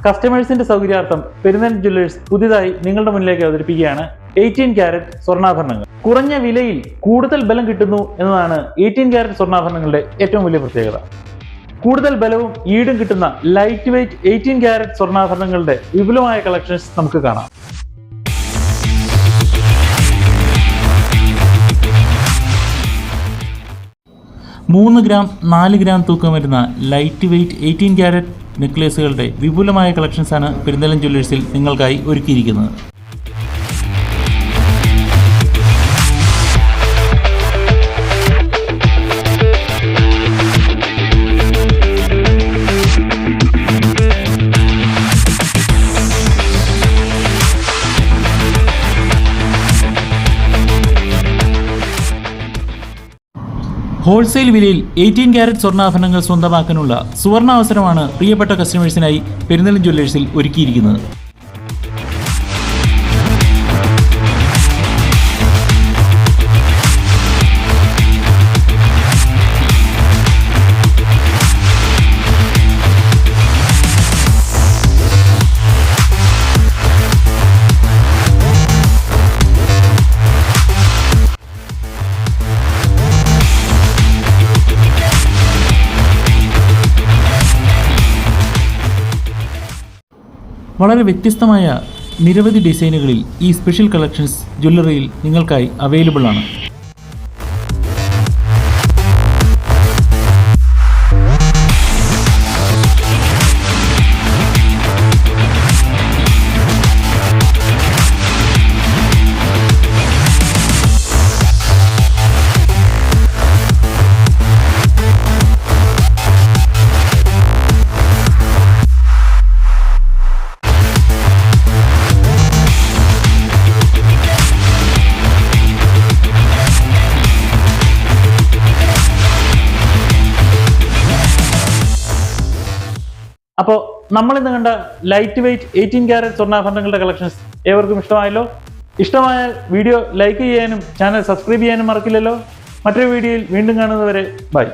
കസ്റ്റമേഴ്സിന്റെ സൗകര്യാർത്ഥം പെരുന്തൽ Jewellers പുതിയതായി നിങ്ങളുടെ മുന്നിലേക്ക് അവതരിപ്പിക്കുകയാണ് 18 കാരറ്റ് സ്വർണ്ണാഭരണങ്ങൾ. കുറഞ്ഞ വിലയിൽ കൂടുതൽ ബലം കിട്ടുന്നു എന്നതാണ് 18 കാരറ്റ് സ്വർണ്ണാഭരണങ്ങളുടെ ഏറ്റവും വലിയ പ്രത്യേകത. കൂടുതൽ ബലവും ഈടും കിട്ടുന്ന ലൈറ്റ് വെയ്റ്റ് 18 കാരറ്റ് സ്വർണ്ണാഭരണങ്ങളുടെ വിപുലമായ കളക്ഷൻസ് നമുക്ക് കാണാം. മൂന്ന് ഗ്രാം 4 ഗ്രാം തൂക്കം വരുന്ന ലൈറ്റ് വെയ്റ്റ് 18 കാരറ്റ് നെക്ലേസുകളുടെ വിപുലമായ കളക്ഷൻസാണ് പെരുന്തൽ ജ്വല്ലേഴ്സിൽ നിങ്ങൾക്കായി ഒരുക്കിയിരിക്കുന്നത്. ഹോൾസെയിൽ വിലയിൽ 18 കാരറ്റ് സ്വർണ്ണാഭരണങ്ങൾ സ്വന്തമാക്കാനുള്ള സുവർണ അവസരമാണ് പ്രിയപ്പെട്ട കസ്റ്റമേഴ്സിനായി പെരുന്തൽ ജ്വല്ലേഴ്സിൽ ഒരുക്കിയിരിക്കുന്നത്. വളരെ വ്യത്യസ്തമായ നിരവധി ഡിസൈനുകളിൽ ഈ സ്പെഷ്യൽ കളക്ഷൻസ് ജ്വല്ലറിയിൽ നിങ്ങൾക്കായി അവൈലബിൾ ആണ്. അപ്പോൾ നമ്മളിന്ന് കണ്ട ലൈറ്റ് വെയ്റ്റ് 18 കാരറ്റ് സ്വർണ്ണാഭരണങ്ങളുടെ കളക്ഷൻസ് ഏവർക്കും ഇഷ്ടമായല്ലോ. ഇഷ്ടമായ വീഡിയോ ലൈക്ക് ചെയ്യാനും ചാനൽ സബ്സ്ക്രൈബ് ചെയ്യാനും മറക്കില്ലല്ലോ. മറ്റൊരു വീഡിയോയിൽ വീണ്ടും കാണുന്നതുവരെ ബൈ.